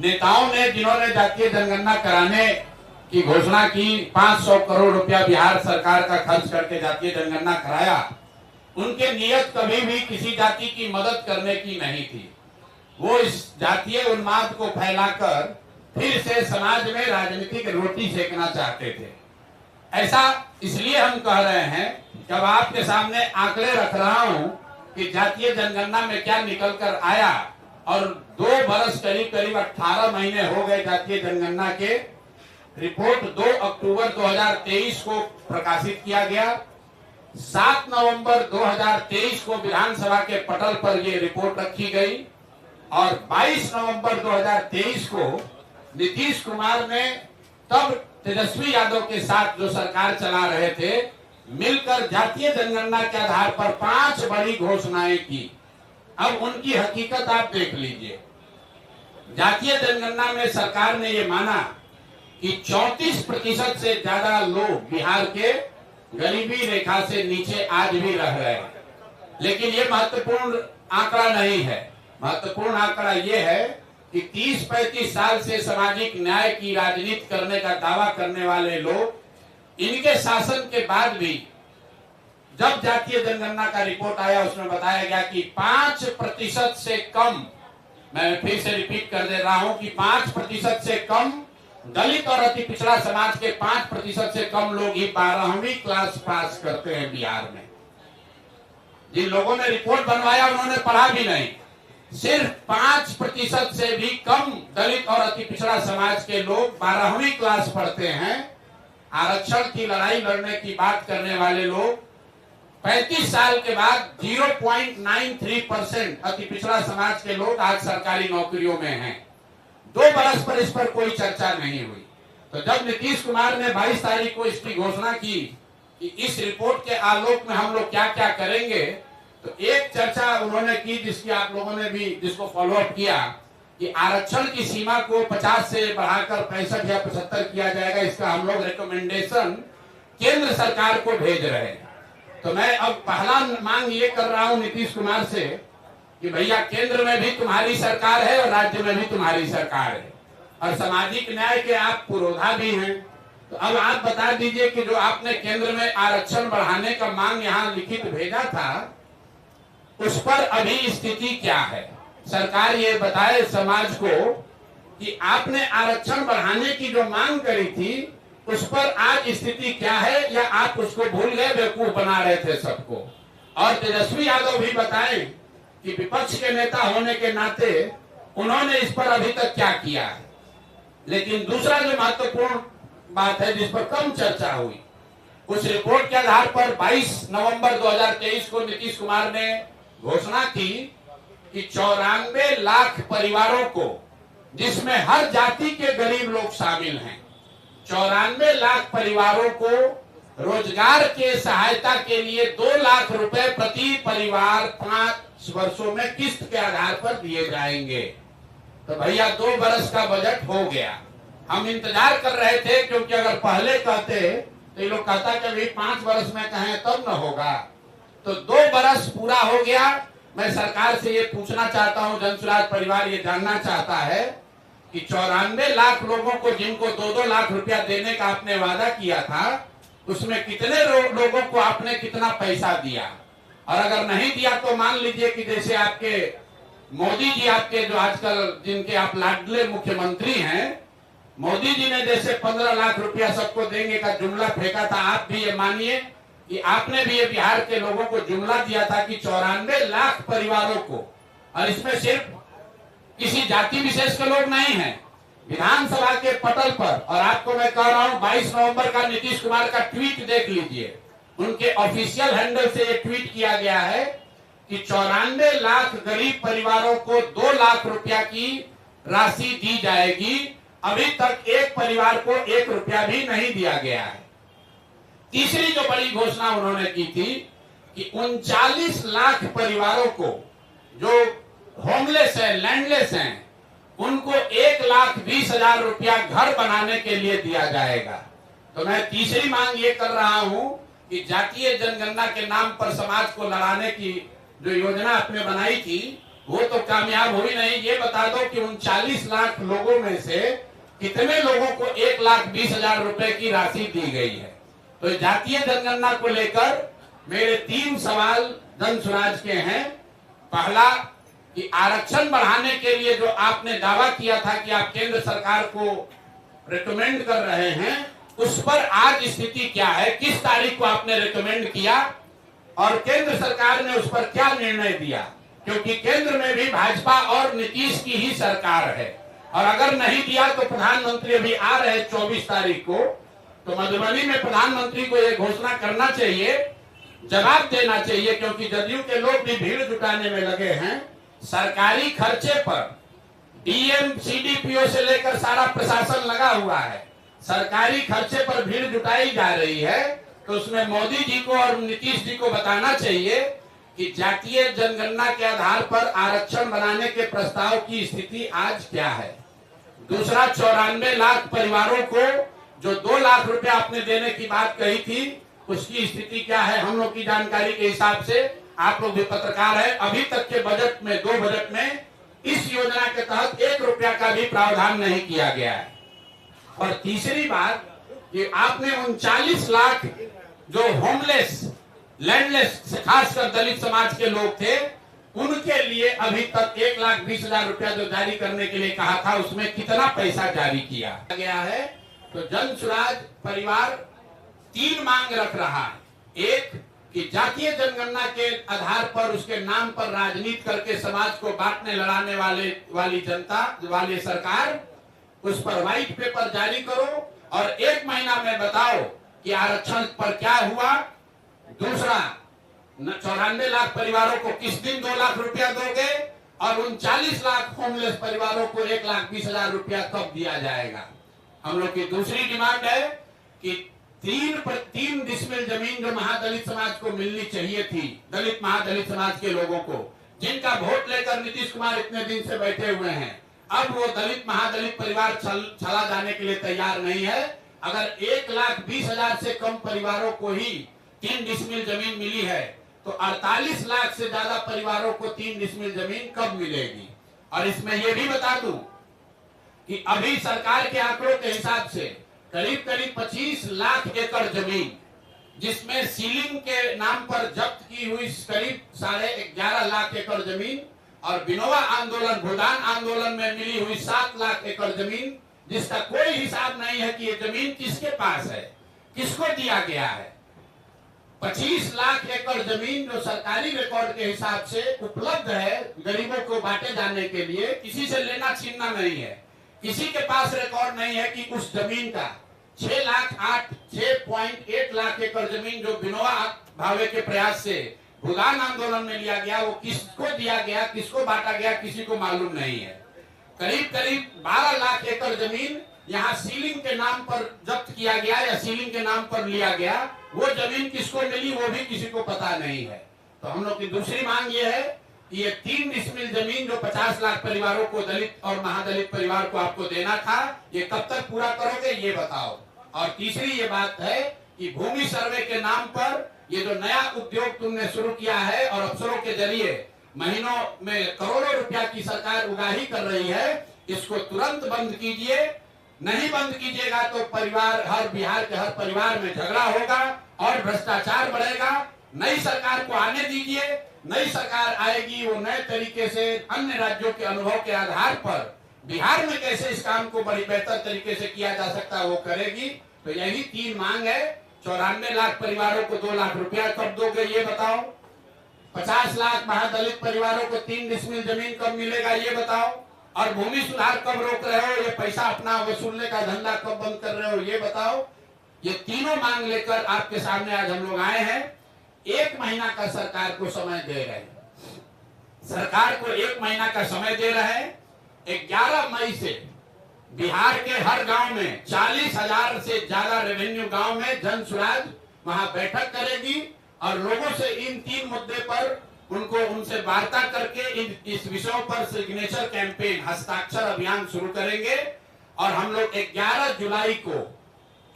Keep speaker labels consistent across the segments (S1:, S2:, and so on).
S1: नेताओं ने जिन्होंने जातीय जनगणना कराने की घोषणा की, 500 करोड़ रुपया बिहार सरकार का खर्च करके जातीय जनगणना कराया, उनके नियत कभी भी किसी जाति की मदद करने की नहीं थी। वो इस जातीय उन्माद को फैलाकर फिर से समाज में राजनीतिक रोटी सेकना चाहते थे। ऐसा इसलिए हम कह रहे हैं कि अब आपके सामने आंकड़े रख रहा हूं कि जातीय जनगणना में क्या निकल कर आया, और 2 बरस करीब 18 महीने हो गए जातीय जनगणना के। रिपोर्ट 2 अक्टूबर 2023 को प्रकाशित किया गया। 7 नवंबर 2023 को विधानसभा के पटल पर ये रिपोर्ट रखी गई, और 22 नवंबर 2023 को नीतीश कुमार ने तब तेजस्वी यादव के साथ जो सरकार चला रहे थे, मिलकर जातीय जनगणना के आधार पर 5 बड़ी घोषणाएं की। अब उनकी हकीकत आप देख लीजिए। जातीय जनगणना में सरकार ने ये माना कि 34% से ज्यादा लोग बिहार के गरीबी रेखा से नीचे आज भी रह रहे हैं। लेकिन ये महत्वपूर्ण आंकड़ा नहीं है। महत्वपूर्ण आंकड़ा ये है कि 30-35 साल से सामाजिक न्याय की राजनीति करने का दावा करने वाले लोग, इनके शासन के बाद भी जब जातीय जनगणना का रिपोर्ट आया, उसमें बताया गया कि 5% से कम, मैं फिर से रिपीट कर दे रहा हूं कि 5% से कम दलित और अति पिछड़ा समाज के 5% से कम लोग ही 12वीं क्लास पास करते हैं बिहार में। जिन लोगों ने रिपोर्ट बनवाया उन्होंने पढ़ा भी नहीं। सिर्फ 5% से भी कम दलित और अति पिछड़ा समाज के लोग 12वीं क्लास पढ़ते हैं। आरक्षण की लड़ाई लड़ने की बात करने वाले लोग 35 साल के बाद 0.93% अति पिछड़ा समाज के लोग आज सरकारी नौकरियों में हैं। 2 बरस पर इस पर कोई चर्चा नहीं हुई। तो जब नीतीश कुमार ने 22 तारीख को इसकी घोषणा की कि इस रिपोर्ट के आलोक में हम लोग क्या क्या करेंगे, तो एक चर्चा उन्होंने की जिसकी आप लोगों ने भी जिसको फॉलोअप किया कि आरक्षण की सीमा को 50 से बढ़ाकर 65 या 75 किया जाएगा। इसका हम लोग रिकमेंडेशन केंद्र सरकार को भेज रहे हैं। तो मैं अब पहला मांग ये कर रहा हूं नीतीश कुमार से कि भैया, केंद्र में भी तुम्हारी सरकार है और राज्य में भी तुम्हारी सरकार है, और सामाजिक न्याय के आप पुरोधा भी हैं। तो अब आप बता दीजिए कि जो आपने केंद्र में आरक्षण बढ़ाने का मांग यहाँ लिखित भेजा था, उस पर अभी स्थिति क्या है। सरकार ये बताए समाज को कि आपने आरक्षण बढ़ाने की जो मांग करी थी, उस पर आज स्थिति क्या है, या आप उसको भूल गए, बेवकूफ बना रहे थे सबको। और तेजस्वी यादव भी बताएं कि विपक्ष के नेता होने के नाते उन्होंने इस पर अभी तक क्या किया है। लेकिन दूसरा जो महत्वपूर्ण बात है जिस पर कम चर्चा हुई, उस रिपोर्ट के आधार पर 22 नवंबर 2023 को नीतीश कुमार ने घोषणा की कि 94 लाख परिवारों को, जिसमें हर जाति के गरीब लोग शामिल हैं, 94 लाख परिवारों को रोजगार के सहायता के लिए 2 लाख रुपए प्रति परिवार 5 वर्षों में किस्त के आधार पर दिए जाएंगे। तो भैया 2 बरस का बजट हो गया। हम इंतजार कर रहे थे, क्योंकि अगर पहले कहते तो ये लोग कहता कि अभी 5 बरस में कहें तब न होगा। तो 2 बरस पूरा हो गया। मैं सरकार से ये पूछना चाहता हूं, जनसुराज परिवार ये जानना चाहता है कि 94 लाख लोगों को जिनको 2-2 लाख रुपया देने का आपने वादा किया था, उसमें कितने लोगों को आपने कितना पैसा दिया, और अगर नहीं दिया तो मान लीजिए कि जैसे आपके मोदी जी, आपके जो आजकल जिनके आप लाडले मुख्यमंत्री हैं, मोदी जी ने जैसे 15 लाख रुपया सबको देंगे का जुमला फेंका था, आप भी ये मानिए कि आपने भी ये बिहार के लोगों को जुमला दिया था कि 94 लाख परिवारों को, और इसमें सिर्फ किसी जाति विशेष के लोग नहीं हैं। विधानसभा के पटल पर, और आपको मैं कह रहा हूं 22 नवंबर का नीतीश कुमार का ट्वीट देख लीजिए, उनके ऑफिशियल हैंडल से ये ट्वीट किया गया है कि 94 लाख गरीब परिवारों को 2 लाख रुपया की राशि दी जाएगी। अभी तक एक परिवार को 1 रुपया भी नहीं दिया गया है। तीसरी जो बड़ी घोषणा उन्होंने की थी कि 39 लाख परिवारों को जो होमलेस है, लैंडलेस हैं, उनको 1,20,000 रुपया घर बनाने के लिए दिया जाएगा। तो मैं तीसरी मांग ये कर रहा हूं कि जातीय जनगणना के नाम पर समाज को लड़ाने की जो योजना आपने बनाई थी, वो तो कामयाब हुई नहीं। ये बता दो कि 39 लाख लोगों में से कितने लोगों को 1,20,000 रुपए की राशि दी गई है। तो जातीय जनगणना को लेकर मेरे 3 सवाल जन स्वराज के हैं। पहला कि आरक्षण बढ़ाने के लिए जो आपने दावा किया था कि आप केंद्र सरकार को रिकमेंड कर रहे हैं, उस पर आज स्थिति क्या है? किस तारीख को आपने रिकमेंड किया और केंद्र सरकार ने उस पर क्या निर्णय दिया? क्योंकि केंद्र में भी भाजपा और नीतीश की ही सरकार है, और अगर नहीं दिया तो प्रधानमंत्री अभी आ रहे 24 तारीख को, तो मधुबनी में प्रधानमंत्री को यह घोषणा करना चाहिए, जवाब देना चाहिए, क्योंकि जदयू के लोग भी भीड़ जुटाने में लगे हैं। सरकारी खर्चे पर डीएम सीडीपीओ से लेकर सारा प्रशासन लगा हुआ है, सरकारी खर्चे पर भीड़ जुटाई जा रही है। तो उसमें मोदी जी को और नीतीश जी को बताना चाहिए कि जातीय जनगणना के आधार पर आरक्षण बनाने के प्रस्ताव की स्थिति आज क्या है। दूसरा, 94 लाख परिवारों को जो 2 लाख रुपए आपने देने की बात कही थी, उसकी स्थिति क्या है? हम लोग की जानकारी के हिसाब से, आप लोग भी पत्रकार है, अभी तक के बजट में, 2 बजट में इस योजना के तहत 1 रुपया का भी प्रावधान नहीं किया गया है। और तीसरी बात कि आपने 39 लाख जो होमलेस, लैंडलेस, खासकर दलित समाज के लोग थे, उनके लिए अभी तक 1,20,000 रुपया जो जारी करने के लिए कहा था, उसमें कितना पैसा जारी किया गया है? तो जन स्वराज परिवार 3 मांग रख रहा है। एक कि जातीय जनगणना के आधार पर, उसके नाम पर राजनीति करके समाज को बांटने लड़ाने वाली जनता वाली सरकार, उस पर व्हाइट पेपर जारी करो और 1 महीना में बताओ कि आरक्षण पर क्या हुआ। दूसरा, 94 लाख परिवारों को किस दिन 2 लाख रुपया दोगे, और 39 लाख होमलेस परिवारों को 1,20,000 रुपया कब दिया जाएगा। हम लोग की दूसरी डिमांड है कि 3 डिसमिल जमीन जो महादलित समाज को मिलनी चाहिए थी, दलित महादलित समाज के लोगों को, जिनका वोट लेकर नीतीश कुमार इतने दिन से बैठे हुए हैं, अब वो दलित महादलित परिवार चला जाने के लिए तैयार नहीं है। अगर 1,20,000 से कम परिवारों को ही 3 डिसमिल जमीन मिली है, तो 48 लाख से ज्यादा परिवारों को 3 डिसमिल जमीन कब मिलेगी। और इसमें यह भी बता दूं कि अभी सरकार के आंकड़ों के हिसाब से करीब 25 लाख एकड़ जमीन, जिसमें सीलिंग के नाम पर जब्त की हुई करीब 11.5 लाख एकड़ जमीन, और विनोबा आंदोलन, भूदान आंदोलन में मिली हुई 7 लाख एकड़ जमीन, जिसका कोई हिसाब नहीं है कि ये जमीन किसके पास है, किसको दिया गया है। 25 लाख एकड़ जमीन जो सरकारी रिकॉर्ड के हिसाब से उपलब्ध है गरीबों को बांटे जाने के लिए, किसी से लेना छीनना नहीं है, किसी के पास रिकॉर्ड नहीं है कि उस जमीन का 6.8 लाख एकड़ जमीन जो विनोबा भावे के प्रयास से भूदान आंदोलन में लिया गया, वो किसको दिया गया, किसको बांटा गया, किसी को मालूम नहीं है। करीब 12 लाख एकड़ जमीन यहाँ सीलिंग के नाम पर जब्त किया गया या सीलिंग के नाम पर लिया गया, वो जमीन किसको मिली वो भी किसी को पता नहीं है। तो हम लोग की दूसरी मांग ये है कि ये 3 डिसमिल जमीन जो 50 लाख परिवारों को, दलित और महादलित परिवार को आपको देना था, ये कब तक पूरा करोगे ये बताओ। और तीसरी ये बात है कि भूमि सर्वे के नाम पर ये जो नया उद्योग तुमने शुरू किया है और अफसरों के जरिए महीनों में करोड़ों रुपया की सरकार उगाही कर रही है, इसको तुरंत बंद कीजिए। नहीं बंद कीजिएगा तो परिवार, हर बिहार के हर परिवार में झगड़ा होगा और भ्रष्टाचार बढ़ेगा। नई सरकार को आने दीजिए, नई सरकार आएगी, वो नए तरीके से अन्य राज्यों के अनुभव के आधार पर बिहार में कैसे इस काम को बड़ी बेहतर तरीके से किया जा सकता है वो करेगी। तो यही 3 मांग है। 94 लाख परिवारों को 2 लाख रुपया कब दोगे ये बताओ, 50 लाख महादलित परिवारों को 3 डिसमिल जमीन कब मिलेगा ये बताओ, और भूमि सुधार कब रोक रहे हो, ये पैसा अपना वसूलने का धंधा कब बंद कर रहे हो ये बताओ। ये तीनों मांग लेकर आपके सामने आज हम लोग आए हैं। 1 महीना का सरकार को समय दे रहे हैं, सरकार को 1 महीना का समय दे रहे हैं। 11 मई से बिहार के हर गांव में 40,000 से ज्यादा रेवेन्यू गांव में जन स्वराज वहां बैठक करेगी और लोगों से इन 3 मुद्दे पर उनसे वार्ता करके इस विषयों पर सिग्नेचर कैंपेन, हस्ताक्षर अभियान शुरू करेंगे। और हम लोग 11 जुलाई को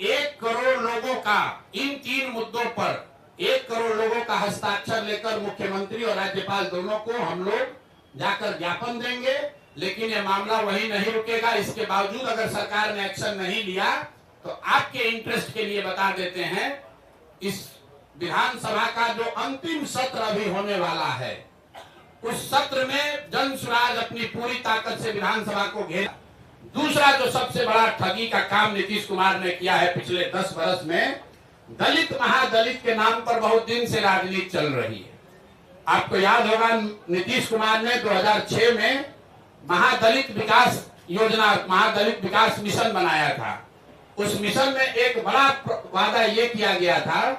S1: 1 करोड़ लोगों का इन 3 मुद्दों पर 1 करोड़ लोगों का हस्ताक्षर लेकर मुख्यमंत्री और राज्यपाल दोनों को हम लोग जाकर ज्ञापन देंगे, लेकिन ये मामला वही नहीं रुकेगा। इसके बावजूद अगर सरकार ने एक्शन नहीं लिया तो आपके इंटरेस्ट के लिए बता देते हैं, इस विधानसभा का जो अंतिम सत्र अभी होने वाला है, उस सत्र में जन स्वराज अपनी पूरी ताकत से विधानसभा को घेरा। दूसरा जो सबसे बड़ा ठगी का काम नीतीश कुमार ने किया है पिछले 10 वर्ष में, दलित महादलित के नाम पर बहुत दिन से राजनीति चल रही है। आपको याद होगा नीतीश कुमार ने 2006 में महादलित विकास योजना, महादलित विकास मिशन बनाया था। उस मिशन में एक बड़ा वादा ये किया गया था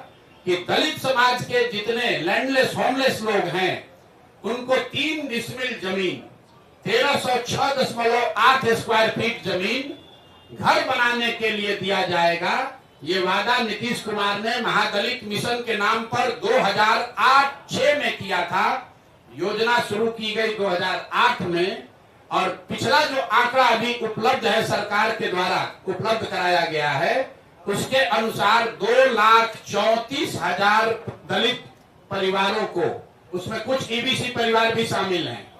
S1: कि दलित समाज के जितने लैंडलेस होमलेस लोग हैं उनको 3 डिसमिल जमीन, 1306.8 स्क्वायर फीट जमीन घर बनाने के लिए दिया जाएगा। ये वादा नीतीश कुमार ने महादलित मिशन के नाम पर 2008-06 में किया था। योजना शुरू की गई 2008 में, और पिछला जो आंकड़ा अभी उपलब्ध है, सरकार के द्वारा उपलब्ध कराया गया है, उसके अनुसार 2,34,000 दलित परिवारों को, उसमें कुछ ईबीसी परिवार भी शामिल हैं,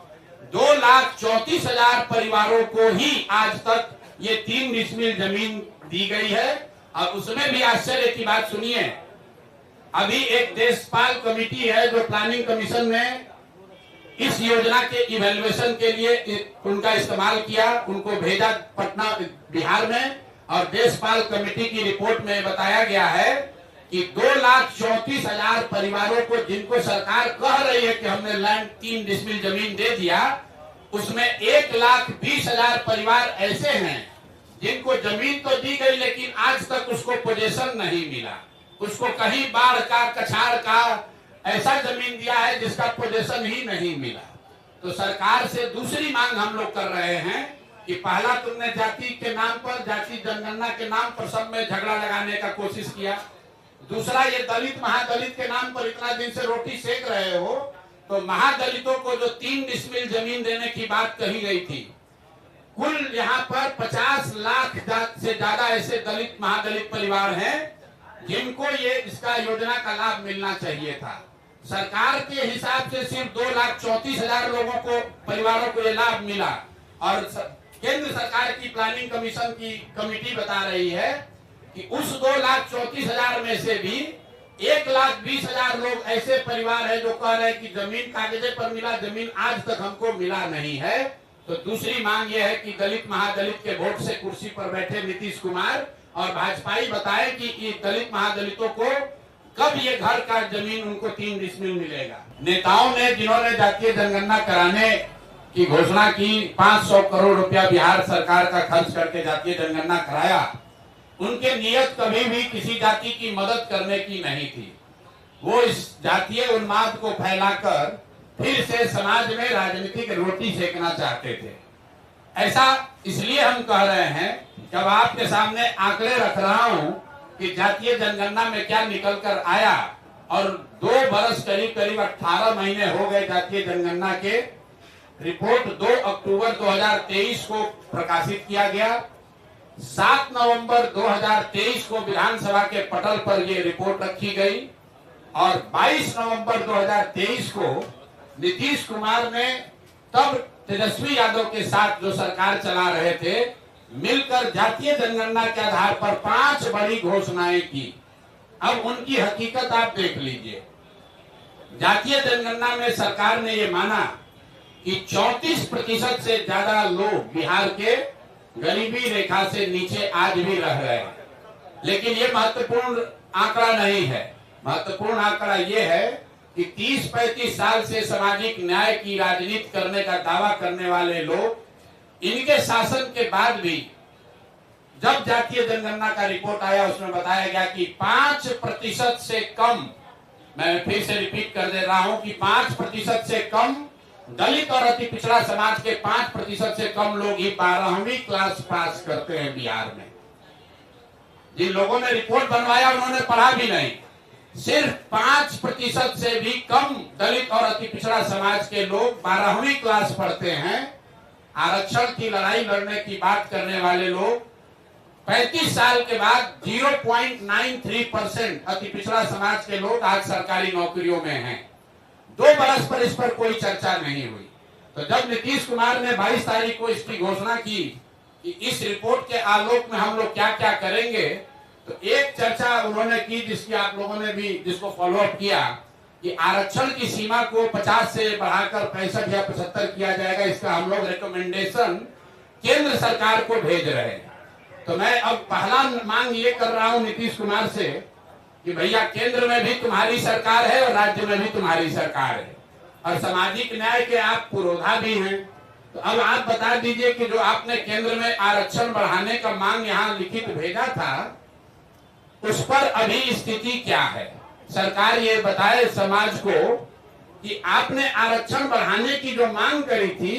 S1: 2,34,000 परिवारों को ही आज तक ये 3 डिसमिल जमीन दी गई है। और उसमें भी आश्चर्य की बात सुनिए, अभी एक देशपाल कमेटी है जो प्लानिंग कमीशन ने इस योजना के इवैल्यूएशन के लिए उनका इस्तेमाल किया, उनको भेजा पटना बिहार में, और देशपाल कमेटी की रिपोर्ट में बताया गया है कि 2,34,000 परिवारों को, जिनको सरकार कह रही है कि हमने लैंड 3 डिसमिल जमीन दे दिया, उसमें 1,20,000 परिवार ऐसे हैं जिनको जमीन तो दी गई लेकिन आज तक उसको पोजेशन नहीं मिला, उसको कहीं बाढ़ का, कछाड़ का ऐसा जमीन दिया है जिसका पोजेशन ही नहीं मिला। तो सरकार से दूसरी मांग हम लोग कर रहे हैं कि पहला तुमने जाति के नाम पर, जाति जनगणना के नाम पर सब में झगड़ा लगाने का कोशिश किया, दूसरा ये दलित महादलित के नाम पर इतना दिन से रोटी सेक रहे हो, तो महादलितों को जो 3 डिसमिल जमीन देने की बात कही गई थी, कुल यहाँ पर 50 लाख से ज्यादा ऐसे दलित महादलित परिवार हैं जिनको ये इसका योजना का लाभ मिलना चाहिए था। सरकार के हिसाब से सिर्फ 2,34,000 लोगों को, परिवारों को ये लाभ मिला, और केंद्र सरकार की प्लानिंग कमीशन की कमेटी बता रही है कि उस 2,34,000 में से भी 1,20,000 लोग ऐसे परिवार है जो कह रहे हैं कि जमीन कागजे पर मिला, जमीन आज तक हमको मिला नहीं है। तो दूसरी मांग यह है कि दलित महादलित के वोट से कुर्सी पर बैठे नीतीश कुमार और भाजपाई बताए कि ये दलित महादलितों को कब ये घर का जमीन उनको 3 डिसमिल मिलेगा। नेताओं ने, जिन्होंने जातीय जनगणना कराने की घोषणा की, 500 करोड़ रुपया बिहार सरकार का खर्च करके जातीय जनगणना कराया, उनके नियत कभी भी किसी जाति की मदद करने की नहीं थी। वो इस जातीय उन्माद को फैलाकर फिर से समाज में राजनीतिक रोटी सेकना चाहते थे। ऐसा इसलिए हम कह रहे हैं, जब आपके सामने आंकड़े रख रहा हूं कि जातीय जनगणना में क्या निकल कर आया, और 2 बरस करीब 18 महीने हो गए जातीय जनगणना के। रिपोर्ट 2 अक्टूबर 2023 को प्रकाशित किया गया, 7 नवंबर 2023 को विधानसभा के पटल पर ये रिपोर्ट रखी गई, और 22 नवंबर 2023 को नीतीश कुमार ने, तब तेजस्वी यादव के साथ जो सरकार चला रहे थे, मिलकर जातीय जनगणना के आधार पर 5 बड़ी घोषणाएं की। अब उनकी हकीकत आप देख लीजिए। जातीय जनगणना में सरकार ने ये माना कि 34% से ज्यादा लोग बिहार के गरीबी रेखा से नीचे आज भी रह रहे हैं, लेकिन ये महत्वपूर्ण आंकड़ा नहीं है। महत्वपूर्ण आंकड़ा ये है कि 30-35 साल से सामाजिक न्याय की राजनीति करने का दावा करने वाले लोग, इनके शासन के बाद भी जब जातीय जनगणना का रिपोर्ट आया, उसमें बताया गया कि 5% से कम, मैं फिर से रिपीट कर दे रहा हूं कि 5% से कम दलित और अति पिछड़ा समाज के 5% से कम लोग ही 12वीं क्लास पास करते हैं बिहार में। जिन लोगों ने रिपोर्ट बनवाया उन्होंने पढ़ा भी नहीं। सिर्फ 5% से भी कम दलित और अति पिछड़ा समाज के लोग 12वीं क्लास पढ़ते हैं। आरक्षण की लड़ाई लड़ने की बात करने वाले लोग 35 साल के बाद 0.93% अति पिछड़ा समाज के लोग आज सरकारी नौकरियों में हैं। 2 बरस पर इस पर कोई चर्चा नहीं हुई। तो जब नीतीश कुमार ने 22 तारीख को इसकी घोषणा की कि इस रिपोर्ट के आलोक में हम लोग क्या क्या करेंगे, तो एक चर्चा उन्होंने की जिसकी आप लोगों ने भी जिसको फॉलोअप किया कि आरक्षण की सीमा को 50 से बढ़ाकर 65 या 75 किया जाएगा। इसका हम लोग रिकमेंडेशन केंद्र सरकार को भेज रहे हैं। तो मैं अब पहला मांग ये कर रहा हूं नीतीश कुमार से कि भैया केंद्र में भी तुम्हारी सरकार है और राज्य में भी तुम्हारी सरकार है और सामाजिक न्याय के आप पुरोधा भी हैं। तो अब आप बता दीजिए कि जो आपने केंद्र में आरक्षण बढ़ाने का मांग यहाँ लिखित भेजा था उस पर अभी स्थिति क्या है। सरकार ये बताए समाज को कि आपने आरक्षण बढ़ाने की जो मांग करी थी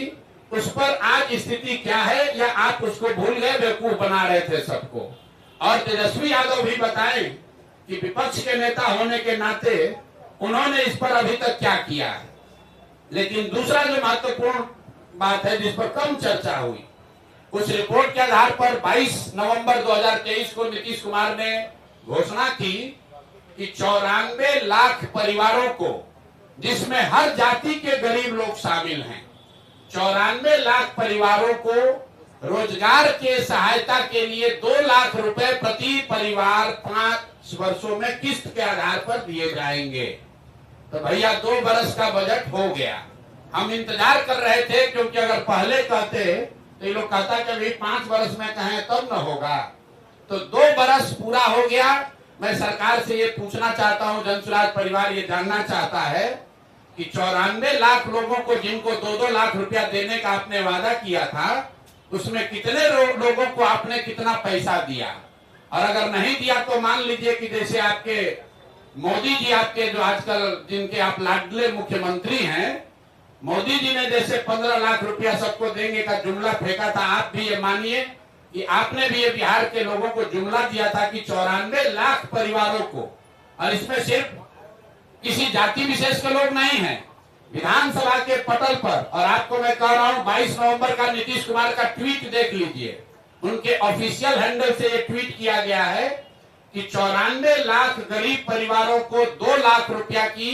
S1: उस पर आज स्थिति क्या है, या आप उसको भूल गए, बेवकूफ बना रहे थे सबको। और तेजस्वी यादव भी बताएं कि विपक्ष के नेता होने के नाते उन्होंने इस पर अभी तक क्या किया है। लेकिन दूसरा जो महत्वपूर्ण बात है जिस पर कम चर्चा हुई, उस रिपोर्ट के आधार पर 22 नवंबर 2023 को नीतीश कुमार ने घोषणा की कि 94 लाख परिवारों को, जिसमें हर जाति के गरीब लोग शामिल हैं, 94 लाख परिवारों को रोजगार के सहायता के लिए 2 लाख रुपए प्रति परिवार 5 वर्षों में किस्त के आधार पर दिए जाएंगे। तो भैया 2 बरस का बजट हो गया। हम इंतजार कर रहे थे क्योंकि अगर पहले कहते तो ये लोग कहता कि अभी 5 बरस में कहें तब न होगा। तो 2 बरस पूरा हो गया। मैं सरकार से ये पूछना चाहता हूं, जन सुराज परिवार ये जानना चाहता है कि 94 लाख लोगों को जिनको 2-2 लाख रुपया देने का आपने वादा किया था, उसमें कितने लोगों को आपने कितना पैसा दिया, और अगर नहीं दिया तो मान लीजिए कि जैसे आपके मोदी जी, आपके जो आजकल जिनके आप लाडले मुख्यमंत्री हैं, मोदी जी ने जैसे 15 लाख रुपया सबको देंगे का जुमला फेंका था, आप भी ये मानिए कि आपने भी ये बिहार के लोगों को जुमला दिया था कि 94 लाख परिवारों को, और इसमें सिर्फ किसी जाति विशेष के लोग नहीं हैं, विधानसभा के पटल पर। और आपको मैं कह रहा हूं 22 नवंबर का नीतीश कुमार का ट्वीट देख लीजिए, उनके ऑफिशियल हैंडल से ये ट्वीट किया गया है कि 94 लाख गरीब परिवारों को 2 लाख रुपया की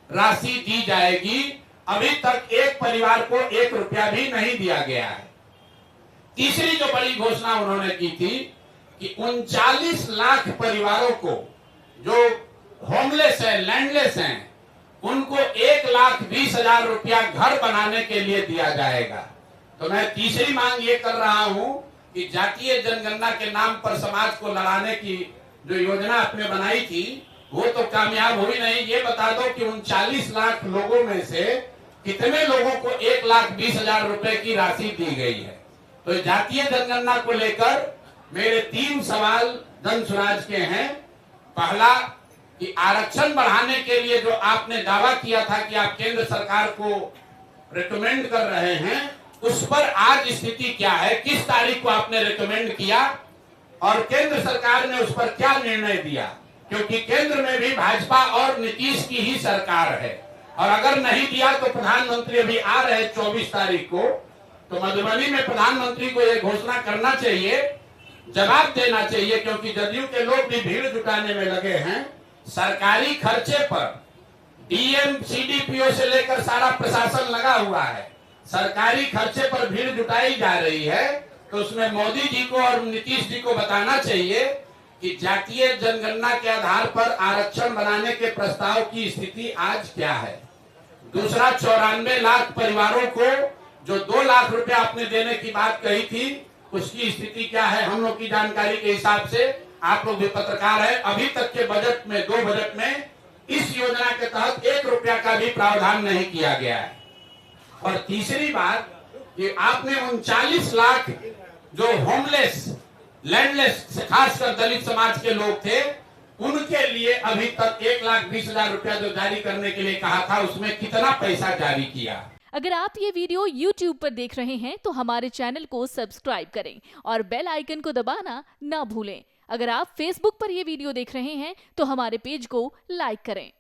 S1: राशि दी जाएगी। अभी तक एक परिवार को 1 रुपया भी नहीं दिया गया है। तीसरी जो बड़ी घोषणा उन्होंने की थी कि 39 लाख परिवारों को जो होमलेस है, लैंडलेस हैं, उनको 1,20,000 रुपया घर बनाने के लिए दिया जाएगा। तो मैं तीसरी मांग ये कर रहा हूं कि जातीय जनगणना के नाम पर समाज को लड़ाने की जो योजना आपने बनाई थी वो तो कामयाब हुई नहीं। ये बता दो कि 39 लाख लोगों में से कितने लोगों को 1,20,000 रुपए की राशि दी गई है। तो जातीय जनगणना को लेकर मेरे 3 सवाल जन सुराज के हैं। पहला कि आरक्षण बढ़ाने के लिए जो आपने दावा किया था कि आप केंद्र सरकार को रिकमेंड कर रहे हैं, उस पर आज स्थिति क्या है, किस तारीख को आपने रिकमेंड किया और केंद्र सरकार ने उस पर क्या निर्णय दिया, क्योंकि केंद्र में भी भाजपा और नीतीश की ही सरकार है। और अगर नहीं दिया तो प्रधानमंत्री अभी आ रहे 24 तारीख को, तो मधुबनी में प्रधानमंत्री को यह घोषणा करना चाहिए, जवाब देना चाहिए, क्योंकि जदयू के लोग भी भीड़ जुटाने में लगे हैं। सरकारी खर्चे पर डीएम सीडीपीओ से लेकर सारा प्रशासन लगा हुआ है, सरकारी खर्चे पर भीड़ जुटाई जा रही है। तो उसमें मोदी जी को और नीतीश जी को बताना चाहिए कि जातीय जनगणना के आधार पर आरक्षण बनाने के प्रस्ताव की स्थिति आज क्या है। दूसरा, 94 लाख परिवारों को जो 2 लाख रुपया आपने देने की बात कही थी, उसकी स्थिति क्या है। हम लोग की जानकारी के हिसाब से, आप लोग भी पत्रकार हैं, अभी तक के बजट में 2 बजट में इस योजना के तहत 1 रुपया का भी प्रावधान नहीं किया गया है। और तीसरी बात कि आपने 39 लाख जो होमलेस, लैंडलेस, खासकर दलित समाज के लोग थे, उनके लिए अभी तक 1,20,000 रुपया जो जारी करने के लिए कहा था, उसमें कितना पैसा जारी किया।
S2: अगर आप ये वीडियो YouTube पर देख रहे हैं तो हमारे चैनल को सब्सक्राइब करें और बेल आइकन को दबाना ना भूलें। अगर आप Facebook पर ये वीडियो देख रहे हैं तो हमारे पेज को लाइक करें।